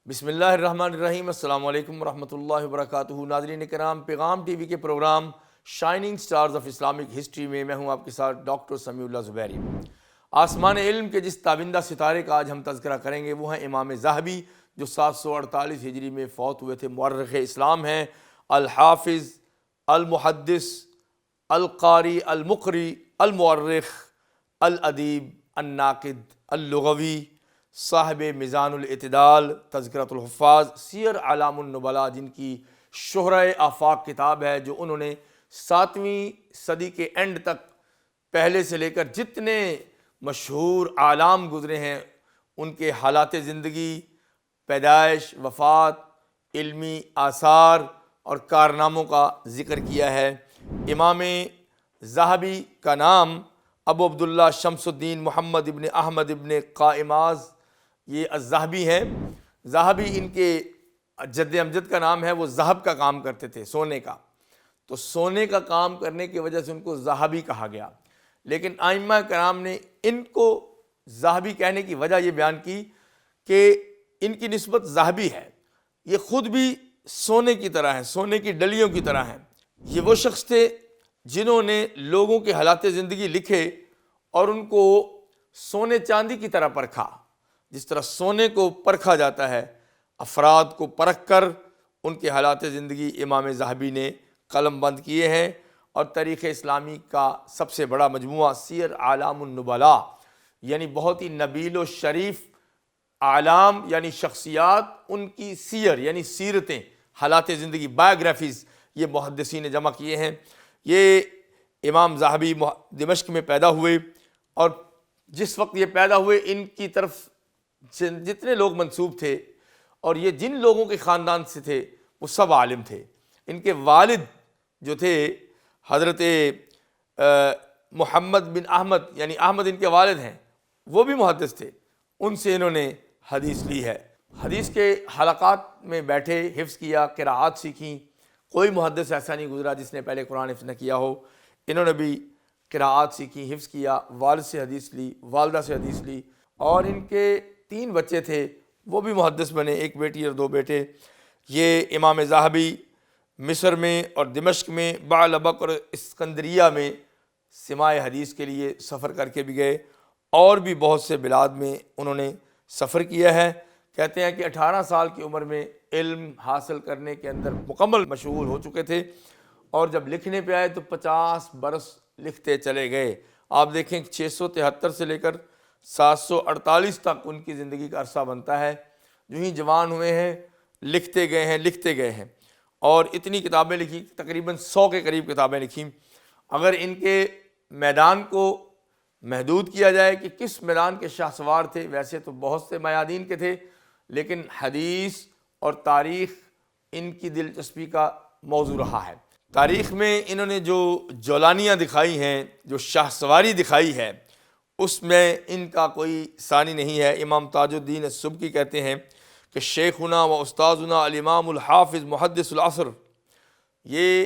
بسم اللہ الرحمن الرحیم۔ السلام علیکم ورحمۃ اللہ وبرکاتہ۔ ناظرین کرام، پیغام ٹی وی کے programme shining stars of Islamic history میں میں ہوں آپ کے ساتھ ڈاکٹر سمیع اللہ زبیری۔ آسمان علم کے جس تابندہ ستارے کا آج ہم تذکرہ کریں گے وہ ہیں امام ذہبی، جو 748 ہجری میں فوت ہوئے تھے۔ مورخ اسلام ہیں، الحافظ، المحدث، القاری، المقری، المؤرخ، الادیب، الناقد، اللغوی، صاحب میزان الاعتدال، تذکرۃ الحفاظ، سیر اعلام النبلاء، جن کی شہرہ آفاق کتاب ہے، جو انہوں نے 7ویں صدی کے اینڈ تک پہلے سے لے کر جتنے مشہور اعلام گزرے ہیں ان کے حالات زندگی، پیدائش، وفات، علمی آثار اور کارناموں کا ذکر کیا ہے۔ امام ذہبی کا نام ابو عبداللہ شمس الدین محمد ابن احمد ابن قائماز یہ الذہبی ہیں۔ ذہبی ان کے جد امجد کا نام ہے، وہ ذہب کا کام کرتے تھے، سونے کا، تو سونے کا کام کرنے کی وجہ سے ان کو ذہبی کہا گیا۔ لیکن ائمہ کرام نے ان کو ذہبی کہنے کی وجہ یہ بیان کی کہ ان کی نسبت ذہبی ہے، یہ خود بھی سونے کی طرح ہیں، سونے کی ڈلیوں کی طرح ہیں۔ یہ وہ شخص تھے جنہوں نے لوگوں کے حالات زندگی لکھے اور ان کو سونے چاندی کی طرح پرکھا، جس طرح سونے کو پرکھا جاتا ہے، افراد کو پرکھ کر ان کے حالات زندگی امام ذہبی نے قلم بند کیے ہیں۔ اور تاریخ اسلامی کا سب سے بڑا مجموعہ سیر اعلام النبلاء، یعنی بہت ہی نبیل و شریف اعلام یعنی شخصیات، ان کی سیر یعنی سیرتیں، حالات زندگی، بایوگرافیز، یہ محدثین نے جمع کیے ہیں۔ یہ امام ذہبی دمشق میں پیدا ہوئے، اور جس وقت یہ پیدا ہوئے ان کی طرف جتنے لوگ منسوب تھے اور یہ جن لوگوں کے خاندان سے تھے وہ سب عالم تھے۔ ان کے والد جو تھے حضرت محمد بن احمد، یعنی احمد ان کے والد ہیں، وہ بھی محدث تھے، ان سے انہوں نے حدیث لی ہے۔ حدیث کے حلقات میں بیٹھے، حفظ کیا، قراءات سیکھیں۔ کوئی محدث ایسا نہیں گزرا جس نے پہلے قرآن حفظ نہ کیا ہو۔ انہوں نے بھی قراءات سیکھی، حفظ کیا، والد سے حدیث لی، والدہ سے حدیث لی، اور ان کے 3 بچے تھے، وہ بھی محدث بنے، 1 بیٹی اور 2 بیٹے۔ یہ امام ذہبی مصر میں اور دمشق میں، بعلبک اور اسکندریہ میں سماع حدیث کے لیے سفر کر کے بھی گئے، اور بھی بہت سے بلاد میں انہوں نے سفر کیا ہے۔ کہتے ہیں کہ 18 سال کی عمر میں علم حاصل کرنے کے اندر مکمل مشغول ہو چکے تھے، اور جب لکھنے پہ آئے تو 50 برس لکھتے چلے گئے۔ آپ دیکھیں 673 سے لے کر 748 تک ان کی زندگی کا عرصہ بنتا ہے۔ جو ہی جوان ہوئے ہیں لکھتے گئے ہیں، اور اتنی کتابیں لکھی، تقریباً 100 کے قریب کتابیں لکھیں۔ اگر ان کے میدان کو محدود کیا جائے کہ کس میدان کے شاہ سوار تھے، ویسے تو بہت سے میادین کے تھے، لیکن حدیث اور تاریخ ان کی دلچسپی کا موضوع رہا ہے۔ تاریخ میں انہوں نے جو جولانیاں دکھائی ہیں، جو شاہ سواری دکھائی ہے، اس میں ان کا کوئی ثانی نہیں ہے۔ امام تاج الدین السبکی کہتے ہیں کہ شیخنا و استاذنا الامام الحافظ محدث العصر، یہ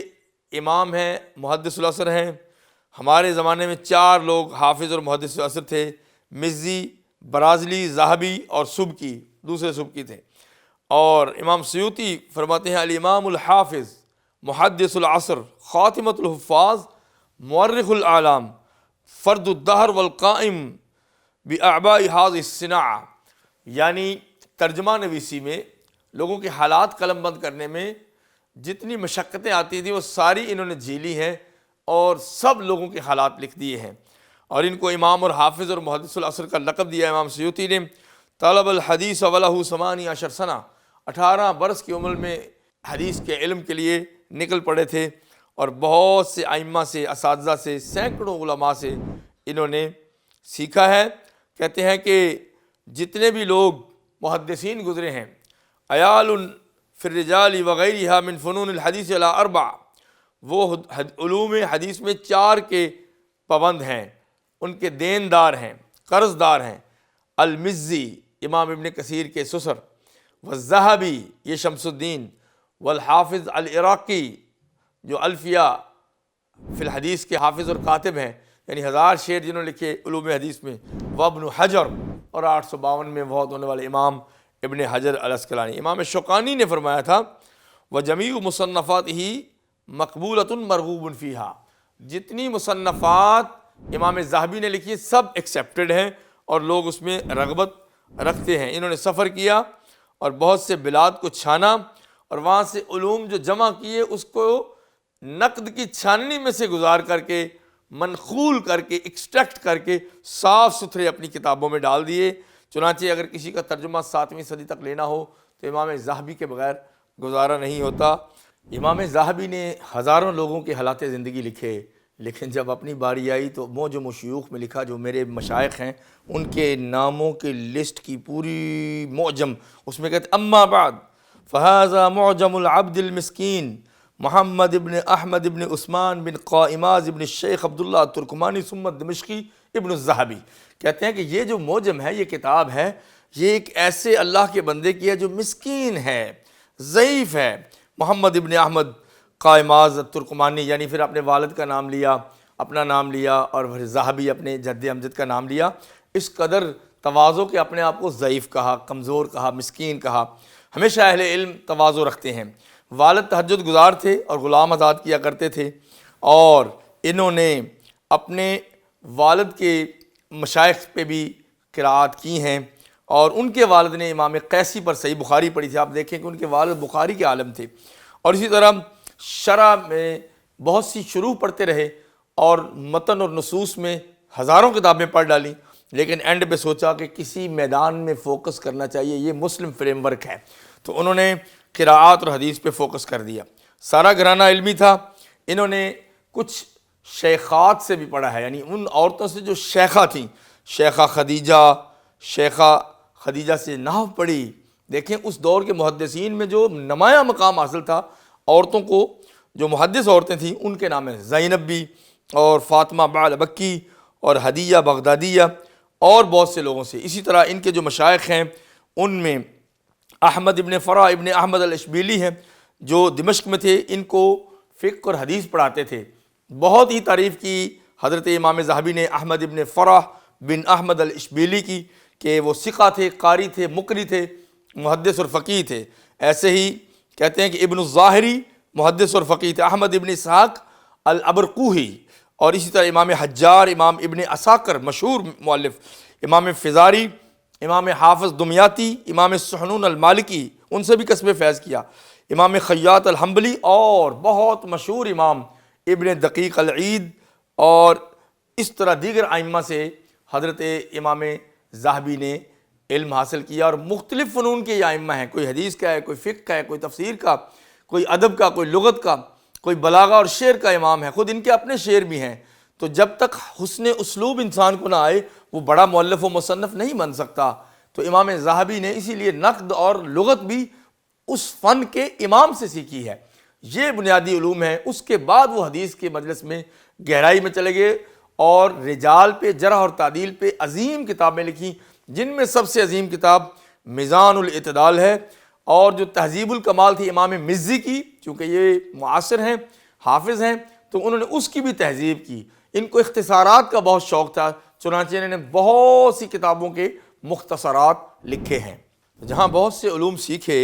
امام ہیں، محدث العصر ہیں۔ ہمارے زمانے میں 4 لوگ حافظ اور محدث العصر تھے، مزی، برازیلی، ذہبی اور سبکی، دوسرے سبکی تھے۔ اور امام سیوطی فرماتے ہیں الامام الحافظ محدث العصر خاتمۃ الحفاظ مورخ الاعلام فرد الدہر والقائم باعباء هذه الصناعہ، یعنی ترجمہ نویسی میں لوگوں کے حالات قلم بند کرنے میں جتنی مشقتیں آتی تھیں وہ ساری انہوں نے جھیلی ہیں، اور سب لوگوں کے حالات لکھ دیے ہیں، اور ان کو امام اور حافظ اور محدث العصر کا لقب دیا امام سیوطی نے۔ طلب الحدیث ولہ ثمانی عشر سنہ، 18 برس کی عمر میں حدیث کے علم کے لیے نکل پڑے تھے، اور بہت سے ائمہ سے، اساتذہ سے، سینکڑوں علماء سے انہوں نے سیکھا ہے۔ کہتے ہیں کہ جتنے بھی لوگ محدثین گزرے ہیں، عیال فی الرجال وغیرہا من فنون الحدیث علی اربع، وہ علوم حدیث میں 4 کے پابند ہیں، ان کے دیندار ہیں، قرض دار ہیں۔ المزی، امام ابن کثیر کے سسر، والذہبی، یہ شمس الدین، والحافظ العراقی جو الفیہ فی الحدیث کے حافظ اور کاتب ہیں، یعنی 1000 شعر جنہوں نے لکھے علوم حدیث میں، وابن حجر، اور 852 میں وفات ہونے والے امام ابن حجر العسقلانی۔ امام شوکانی نے فرمایا تھا وجمیع مصنفاتہ مقبولۃ مرغوب فیہا، جتنی مصنفات امام ذہبی نے لکھی سب ایکسیپٹڈ ہیں اور لوگ اس میں رغبت رکھتے ہیں۔ انہوں نے سفر کیا اور بہت سے بلاد کو چھانا، اور وہاں سے علوم جو جمع کیے اس کو نقد کی چھاننی میں سے گزار کر کے، منقول کر کے، ایکسٹریکٹ کر کے صاف ستھرے اپنی کتابوں میں ڈال دیے۔ چنانچہ اگر کسی کا ترجمہ 7ویں صدی تک لینا ہو تو امام ذہبی کے بغیر گزارا نہیں ہوتا۔ امام ذہبی نے ہزاروں لوگوں کے حالات زندگی لکھے، لیکن جب اپنی باری آئی تو معجم الشیوخ میں لکھا، جو میرے مشائخ ہیں ان کے ناموں کے لسٹ کی پوری معجم، اس میں کہتے اما بعد فہذا معجم العبد المسکین محمد ابن احمد ابن عثمان بن قائماز ابن الشیخ عبداللہ الترکمانی ثم دمشقی ابن الذہبی، کہتے ہیں کہ یہ جو معجم ہے، یہ کتاب ہے، یہ ایک ایسے اللہ کے بندے کی ہے جو مسکین ہے، ضعیف ہے، محمد ابن احمد قائماز الترکمانی، یعنی پھر اپنے والد کا نام لیا، اپنا نام لیا، اور پھر ذہبی اپنے جد امجد کا نام لیا، اس قدر تواضع کے اپنے آپ کو ضعیف کہا، کمزور کہا، مسکین کہا۔ ہمیشہ اہل علم تواضع رکھتے ہیں۔ والد تہجد گزار تھے اور غلام آزاد کیا کرتے تھے، اور انہوں نے اپنے والد کے مشائخ پہ بھی قراءات کی ہیں، اور ان کے والد نے امام قیسی پر صحیح بخاری پڑھی تھی۔ آپ دیکھیں کہ ان کے والد بخاری کے عالم تھے، اور اسی طرح شرح میں بہت سی شروح پڑھتے رہے، اور متن اور نصوص میں ہزاروں کتابیں پڑھ ڈالیں، لیکن اینڈ پہ سوچا کہ کسی میدان میں فوکس کرنا چاہیے، یہ مسلم فریم ورک ہے، تو انہوں نے قراءات اور حدیث پہ فوکس کر دیا۔ سارا گھرانہ علمی تھا۔ انہوں نے کچھ شیخات سے بھی پڑھا ہے، یعنی ان عورتوں سے جو شیخہ تھیں، شیخہ خدیجہ سے نحو پڑھی۔ دیکھیں اس دور کے محدثین میں جو نمایاں مقام حاصل تھا، عورتوں کو جو محدث عورتیں تھیں ان کے نام ہیں زینب بھی، اور فاطمہ بعلبکی، اور ہدیہ بغدادیہ، اور بہت سے لوگوں سے۔ اسی طرح ان کے جو مشائخ ہیں ان میں احمد ابن فرح ابن احمد الاشبیلی ہیں جو دمشق میں تھے، ان کو فقہ اور حدیث پڑھاتے تھے۔ بہت ہی تعریف کی حضرت امام ذہبی نے احمد ابن فرح بن احمد الاشبیلی کی کہ وہ ثقہ تھے، قاری تھے، مقری تھے، محدث اور فقیہ تھے۔ ایسے ہی کہتے ہیں کہ ابن الظاہری محدث اور فقیہ تھے، احمد ابن اسحاق الابرقوہی، اور اسی طرح امام حجار، امام ابن عساکر مشہور مؤلف، امام فزاری، امام حافظ دمیاطی، امام سحنون المالکی، ان سے بھی کسب فیض کیا، امام خیاط الحنبلی، اور بہت مشہور امام ابن دقیق العید، اور اس طرح دیگر ائمہ سے حضرت امام ذہبی نے علم حاصل کیا۔ اور مختلف فنون کے یہ ائمہ ہیں، کوئی حدیث کا ہے، کوئی فقہ کا ہے، کوئی تفسیر کا، کوئی ادب کا، کوئی لغت کا، کوئی بلاغہ اور شعر کا امام ہے، خود ان کے اپنے شعر بھی ہیں۔ تو جب تک حسن اسلوب انسان کو نہ آئے وہ بڑا مؤلف و مصنف نہیں بن سکتا۔ تو امام ذہبی نے اسی لیے نقد اور لغت بھی اس فن کے امام سے سیکھی ہے۔ یہ بنیادی علوم ہیں۔ اس کے بعد وہ حدیث کے مجلس میں گہرائی میں چلے گئے اور رجال پہ، جرح اور تعدیل پہ عظیم کتابیں لکھیں، جن میں سب سے عظیم کتاب میزان الاعتدال ہے، اور جو تہذیب الکمال تھی امام مزی کی، چونکہ یہ معاصر ہیں، حافظ ہیں، تو انہوں نے اس کی بھی تہذیب کی۔ ان کو اختصارات کا بہت شوق تھا، چنانچہ انہوں نے بہت سی کتابوں کے مختصرات لکھے ہیں۔ جہاں بہت سے علوم سیکھے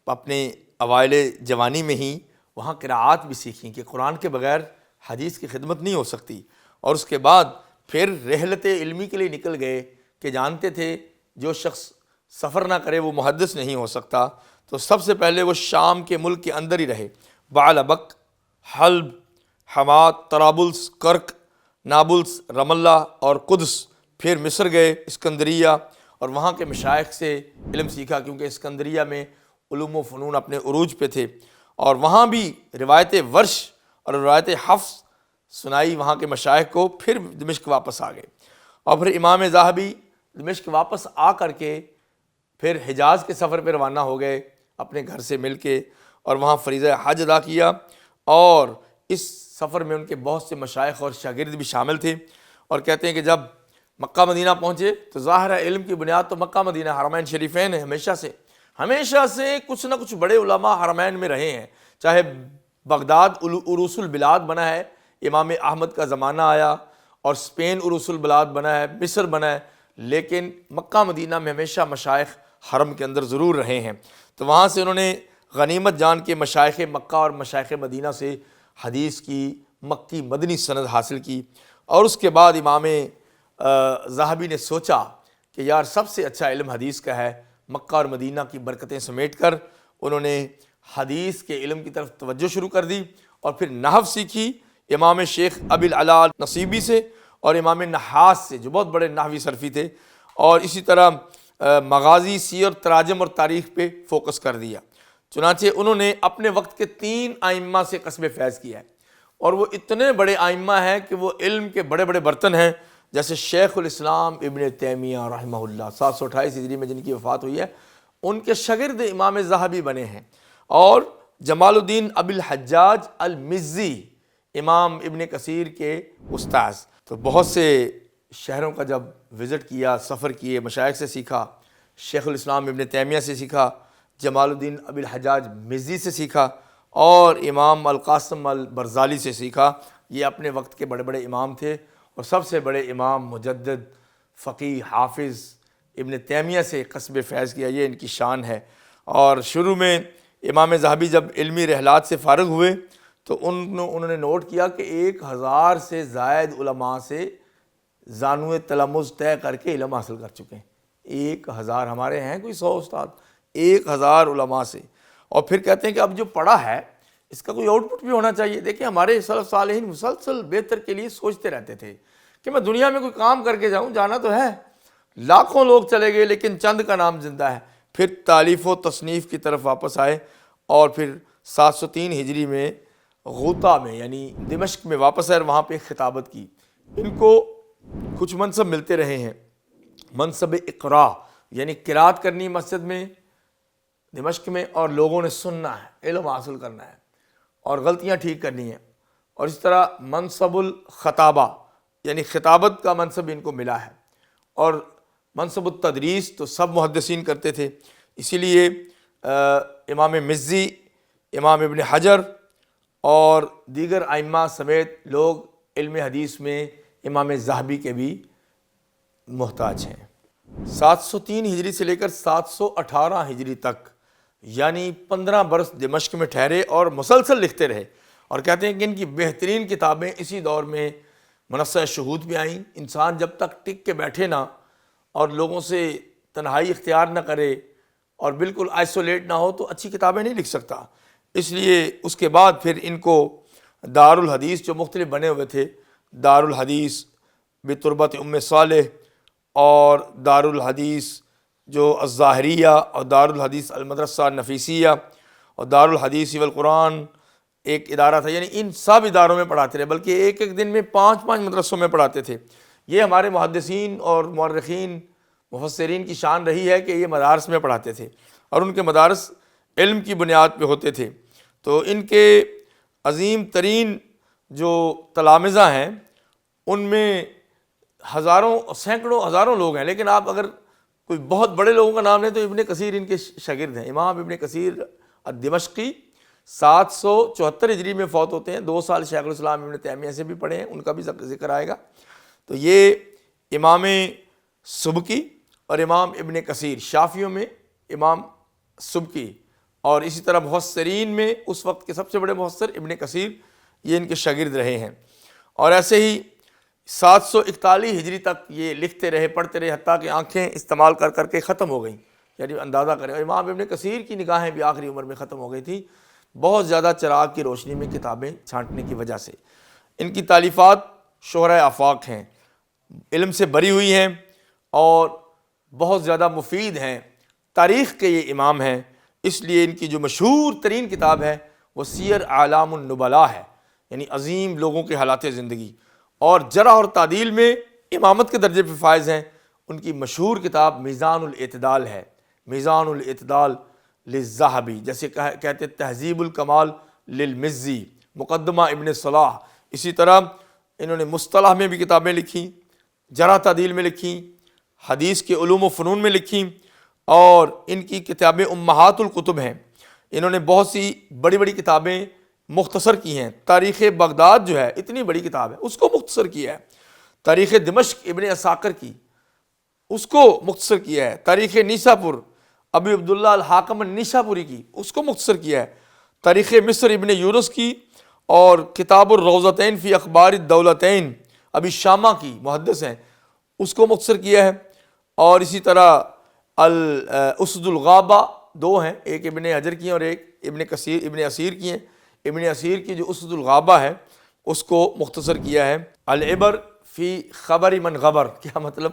اپنے اوائل جوانی میں ہی، وہاں قراءات بھی سیکھیں کہ قرآن کے بغیر حدیث کی خدمت نہیں ہو سکتی، اور اس کے بعد پھر رحلت علمی کے لیے نکل گئے کہ جانتے تھے جو شخص سفر نہ کرے وہ محدث نہیں ہو سکتا۔ تو سب سے پہلے وہ شام کے ملک کے اندر ہی رہے، بعلبک، حلب، حمات، طرابلس، کرک، نابلس، رم اللہ اور قدس، پھر مصر گئے، اسکندریہ، اور وہاں کے مشائخ سے علم سیکھا، کیونکہ اسکندریہ میں علوم و فنون اپنے عروج پہ تھے، اور وہاں بھی روایت ورش اور روایت حفص سنائی وہاں کے مشائخ کو۔ پھر دمشق واپس آ گئے، اور پھر امام ذہبی دمشق واپس آ کر کے پھر حجاز کے سفر پہ روانہ ہو گئے اپنے گھر سے مل کے، اور وہاں فریضہ حج ادا کیا، اور اس سفر میں ان کے بہت سے مشائخ اور شاگرد بھی شامل تھے۔ اور کہتے ہیں کہ جب مکہ مدینہ پہنچے تو ظاہر ہے علم کی بنیاد تو مکہ مدینہ حرمین شریفین ہے، ہمیشہ سے کچھ نہ کچھ بڑے علماء حرمین میں رہے ہیں، چاہے بغداد عروس البلاد بنا ہے، امام احمد کا زمانہ آیا، اور اسپین عروس البلاد بنا ہے، مصر بنا ہے، لیکن مکہ مدینہ میں ہمیشہ مشائخ حرم کے اندر ضرور رہے ہیں۔ تو وہاں سے انہوں نے غنیمت جان کے مشائخ مکہ اور مشائخ مدینہ سے حدیث کی مکی مدنی سند حاصل کی، اور اس کے بعد امام ذہبی نے سوچا کہ یار سب سے اچھا علم حدیث کا ہے۔ مکہ اور مدینہ کی برکتیں سمیٹ کر انہوں نے حدیث کے علم کی طرف توجہ شروع کر دی، اور پھر نحو سیکھی امام شیخ ابی العلا نصیبی سے اور امام نحاس سے، جو بہت بڑے نحوی صرفی تھے، اور اسی طرح مغازی، سیر، تراجم اور تاریخ پہ فوکس کر دیا۔ چنانچہ انہوں نے اپنے وقت کے 3 ائمہ سے قصب فیض کیا ہے، اور وہ اتنے بڑے ائمہ ہیں کہ وہ علم کے بڑے بڑے برتن ہیں، جیسے شیخ الاسلام ابن تیمیہ رحمہ اللہ 728 ہجری میں جن کی وفات ہوئی ہے، ان کے شاگرد امام ذہبی بنے ہیں، اور جمال الدین ابی الحجاج المزی امام ابن کثیر کے استاذ۔ تو بہت سے شہروں کا جب وزٹ کیا، سفر کیے، مشائخ سے سیکھا، شیخ الاسلام ابن تیمیہ سے سیکھا، جمال الدین ابی الحجاج مزی سے سیکھا، اور امام القاسم البرزالی سے سیکھا۔ یہ اپنے وقت کے بڑے بڑے امام تھے، اور سب سے بڑے امام، مجدد، فقیہ، حافظ ابن تیمیہ سے قصب فیض کیا، یہ ان کی شان ہے۔ اور شروع میں امام ذہبی جب علمی رحلات سے فارغ ہوئے تو انہوں نے نوٹ کیا کہ 1000 سے زائد علماء سے زانوِ تلمذ طے کر کے علم حاصل کر چکے ہیں۔ 1000، ہمارے ہیں کوئی 100 استاد، 1000 علماء سے۔ اور پھر کہتے ہیں کہ اب جو پڑھا ہے اس کا کوئی آؤٹ پٹ بھی ہونا چاہیے۔ دیکھیں ہمارے سلف صالحین مسلسل بہتر کے لیے سوچتے رہتے تھے کہ میں دنیا میں کوئی کام کر کے جاؤں، جانا تو ہے، لاکھوں لوگ چلے گئے لیکن چند کا نام زندہ ہے۔ پھر تالیف و تصنیف کی طرف واپس آئے، اور پھر 703 ہجری میں غوطہ میں یعنی دمشق میں واپس آئے، اور وہاں پہ خطابت کی۔ ان کو کچھ منصب ملتے رہے ہیں، منصب اقراء یعنی قرات کرنی مسجد میں دمشق میں، اور لوگوں نے سننا ہے، علم حاصل کرنا ہے، اور غلطیاں ٹھیک کرنی ہیں۔ اور اس طرح منصب الخطابہ یعنی خطابت کا منصب ان کو ملا ہے، اور منصب التدریس تو سب محدثین کرتے تھے، اسی لیے امام مزی، امام ابن حجر اور دیگر ائمہ سمیت لوگ علم حدیث میں امام ذہبی کے بھی محتاج ہیں۔ 703 ہجری سے لے کر 718 ہجری تک یعنی 15 برس دمشق میں ٹھہرے اور مسلسل لکھتے رہے، اور کہتے ہیں کہ ان کی بہترین کتابیں اسی دور میں منصہ شہود میں آئیں۔ انسان جب تک ٹک کے بیٹھے نہ اور لوگوں سے تنہائی اختیار نہ کرے اور بالکل آئسولیٹ نہ ہو تو اچھی کتابیں نہیں لکھ سکتا۔ اس لیے اس کے بعد پھر ان کو دار الحدیث جو مختلف بنے ہوئے تھے، دار الحدیث بتربت ام صالح، اور دار الحدیث جو الظاہریہ، اور دار الحدیث المدرسہ نفیسیہ، اور دار الحدیث والقرآن ایک ادارہ تھا، یعنی ان سب اداروں میں پڑھاتے رہے، بلکہ ایک ایک دن میں 5 مدرسوں میں پڑھاتے تھے۔ یہ ہمارے محدثین اور مورخین مفسرین کی شان رہی ہے کہ یہ مدارس میں پڑھاتے تھے، اور ان کے مدارس علم کی بنیاد پہ ہوتے تھے۔ تو ان کے عظیم ترین جو تلامذہ ہیں ان میں ہزاروں، سینکڑوں، ہزاروں لوگ ہیں، لیکن آپ اگر کوئی بہت بڑے لوگوں کا نام لیں تو ابن کثیر ان کے شاگرد ہیں۔ امام ابن کثیر الدمشقی 774 ہجری میں فوت ہوتے ہیں، 2 سال شیخ الاسلام ابن تیمیہ سے بھی پڑھے ہیں، ان کا بھی ذکر آئے گا۔ تو یہ امام سبکی اور امام ابن کثیر، شافیوں میں امام سبکی، اور اسی طرح مفسرین میں اس وقت کے سب سے بڑے مفسر ابن کثیر، یہ ان کے شاگرد رہے ہیں۔ اور ایسے ہی 741 ہجری تک یہ لکھتے رہے، پڑھتے رہے، حتیٰ کہ آنکھیں استعمال کر کر کے ختم ہو گئیں، یعنی اندازہ کریں۔ امام ابن کثیر کی نگاہیں بھی آخری عمر میں ختم ہو گئی تھی، بہت زیادہ چراغ کی روشنی میں کتابیں چھانٹنے کی وجہ سے۔ ان کی تالیفات شہرۂ آفاق ہیں، علم سے بری ہوئی ہیں، اور بہت زیادہ مفید ہیں، تاریخ کے یہ امام ہیں، اس لیے ان کی جو مشہور ترین کتاب ہے وہ سیر اعلام النبلاء ہے، یعنی عظیم لوگوں کے حالات زندگی، اور جرح اور تعدیل میں امامت کے درجے پہ فائز ہیں۔ ان کی مشہور کتاب میزان الاعتدال ہے، میزان الاعتدال للذہبی، جیسے کہتے تہذیب الکمال للمزی، مقدمہ ابن صلاح۔ اسی طرح انہوں نے مصطلح میں بھی کتابیں لکھیں، جرح تعدیل میں لکھیں، حدیث کے علوم و فنون میں لکھیں، اور ان کی کتابیں امہات الکتب ہیں۔ انہوں نے بہت سی بڑی بڑی کتابیں مختصر کی ہیں۔ تاریخ بغداد جو ہے اتنی بڑی کتاب ہے، اس کو مختصر کیا ہے۔ تاریخ دمشق ابن عساکر کی، اس کو مختصر کیا ہے۔ تاریخ نیساپور ابی عبداللہ الحاکم النیساپوری کی، اس کو مختصر کیا ہے۔ تاریخ مصر ابن یونس کی، اور کتاب الروضتین فی اخبار الدولتین ابی شامہ کی، محدث ہیں، اس کو مختصر کیا ہے۔ اور اسی طرح الاسد الغابہ دو ہیں، ایک ابن حجر کی ہیں اور ایک ابن اسیر کی ہیں۔ ابن اسیر کی جو اسد الغابہ ہے اس کو مختصر کیا ہے۔ العبر فی خبر من غبر، کیا مطلب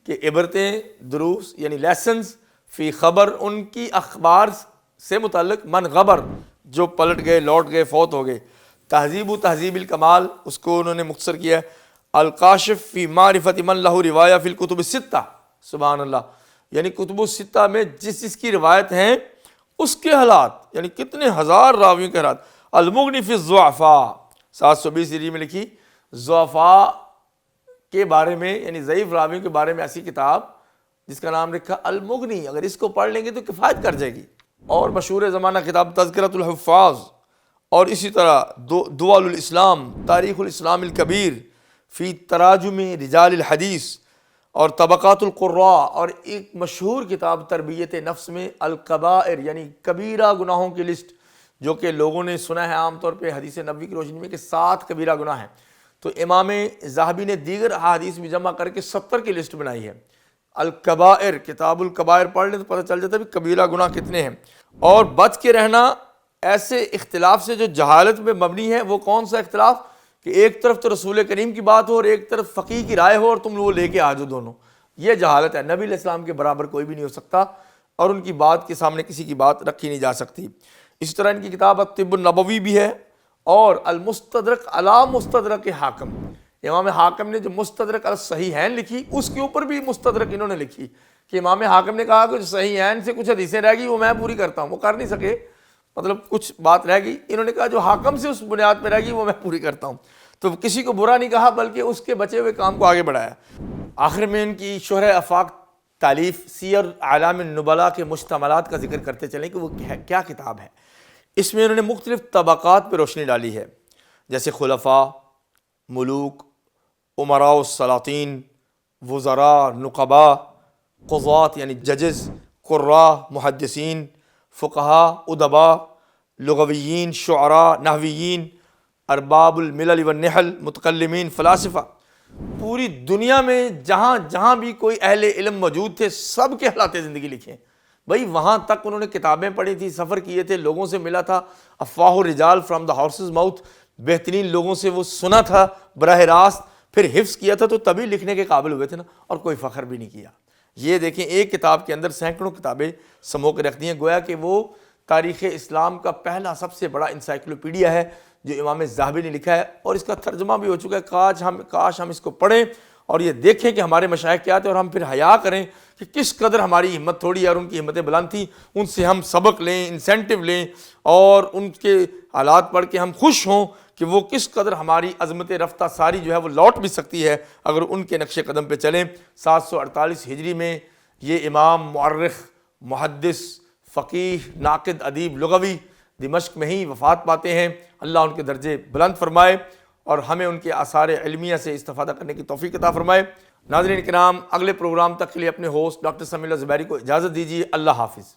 کہ عبرتیں، دروس یعنی لیسنز، فی خبر ان کی اخبار سے متعلق، من غبر جو پلٹ گئے، لوٹ گئے، فوت ہو گئے۔ تہذیب و تہذیب الکمال، اس کو انہوں نے مختصر کیا ہے۔ الکاشف فی معرفت من لہ روایہ فی الکتب الستہ، سبحان اللہ، یعنی کتب الستہ میں جس کی روایت ہیں اس کے حالات، یعنی کتنے ہزار راویوں کے حالات۔ المغنی فی الضعفاء 720 ہجری میں لکھی، ضعفاء کے بارے میں، یعنی ضعیف راویوں کے بارے میں ایسی کتاب جس کا نام لکھا المغنی، اگر اس کو پڑھ لیں گے تو کفایت کر جائے گی۔ اور مشہور زمانہ کتاب تذکرۃ الحفاظ، اور اسی طرح دوال الاسلام، تاریخ الاسلام الکبیر فی تراجم رجال الحدیث، اور طبقات القراء، اور ایک مشہور کتاب تربیت نفس میں الکبائر، یعنی کبیرہ گناہوں کی لسٹ، جو کہ لوگوں نے سنا ہے عام طور پہ حدیث نبوی کی روشنی میں کہ 7 کبیرہ گناہ ہیں، تو امام ذہبی نے دیگر احادیث بھی جمع کر کے 70 کی لسٹ بنائی ہے۔ الکبائر، کتاب الکبائر پڑھ لیں تو پتہ چل جاتا ہے کہ کبیرہ گناہ کتنے ہیں۔ اور بچ کے رہنا ایسے اختلاف سے جو جہالت میں مبنی ہے۔ وہ کون سا اختلاف؟ کہ ایک طرف تو رسول کریم کی بات ہو اور ایک طرف فقیہ کی رائے ہو، اور تم وہ لے کے آ جاؤ دونوں، یہ جہالت ہے۔ نبی علیہ السلام کے برابر کوئی بھی نہیں ہو سکتا، اور ان کی بات کے سامنے کسی کی بات رکھی نہیں جا سکتی۔ اسی طرح ان کی کتاب الطب النبوی بھی ہے، اور المستدرک علی مستدرک حاکم، امام حاکم نے جو مستدرک علی صحیحین لکھی، اس کے اوپر بھی مستدرک انہوں نے لکھی، کہ امام حاکم نے کہا کہ جو صحیحین سے کچھ حدیثیں رہ گئی وہ میں پوری کرتا ہوں، وہ کر نہیں سکے، مطلب کچھ بات رہ گئی، انہوں نے کہا جو حاکم سے اس بنیاد پہ رہ گئی وہ میں پوری کرتا ہوں۔ تو کسی کو برا نہیں کہا، بلکہ اس کے بچے ہوئے کام کو آگے بڑھایا۔ آخر میں ان کی شرح آفاق تالیف سیر اعلام النبلاء کے مشتملات کا ذکر کرتے چلیں کہ وہ کیا کتاب ہے۔ اس میں انہوں نے مختلف طبقات پہ روشنی ڈالی ہے، جیسے خلفاء، ملوک، امراء السلاطین، وزراء، نقباء، قضات یعنی ججز، قراء، محدثین، فقہاء، ادباء، لغویین، شعراء، نحویین، ارباب الملل والنحل، متکلمین، فلاسفہ۔ پوری دنیا میں جہاں جہاں بھی کوئی اہل علم موجود تھے سب کے حالات زندگی لکھے، بھائی وہاں تک انہوں نے کتابیں پڑھی تھی، سفر کیے تھے، لوگوں سے ملا تھا، افواہ الرجال فرام دا ہارسز ماؤتھ، بہترین لوگوں سے وہ سنا تھا براہ راست، پھر حفظ کیا تھا، تو تبھی لکھنے کے قابل ہوئے تھے نا، اور کوئی فخر بھی نہیں کیا۔ یہ دیکھیں ایک کتاب کے اندر سینکڑوں کتابیں سمو کے رکھ دی ہیں، گویا کہ وہ تاریخ اسلام کا پہلا سب سے بڑا انسائکلوپیڈیا ہے جو امام ذہبی نے لکھا ہے، اور اس کا ترجمہ بھی ہو چکا ہے۔ کاش ہم اس کو پڑھیں اور یہ دیکھیں کہ ہمارے مشائخ کیا تھے، اور ہم پھر حیا کریں کہ کس قدر ہماری ہمت تھوڑی ہے اور ان کی ہمتیں بلند تھیں، ان سے ہم سبق لیں، انسینٹیو لیں، اور ان کے حالات پڑھ کے ہم خوش ہوں کہ وہ کس قدر ہماری عظمت رفتہ ساری جو ہے وہ لوٹ بھی سکتی ہے اگر ان کے نقش قدم پہ چلیں۔ 748 ہجری میں یہ امام مورخ، محدث، فقیہ، ناقد، ادیب، لغوی دمشق میں ہی وفات پاتے ہیں۔ اللہ ان کے درجے بلند فرمائے اور ہمیں ان کے آثار علمیہ سے استفادہ کرنے کی توفیق عطا فرمائے۔ ناظرین کرام، اگلے پروگرام تک کے لیے اپنے ہوسٹ ڈاکٹر سمیع اللہ زبیری کو اجازت دیجیے۔ اللہ حافظ۔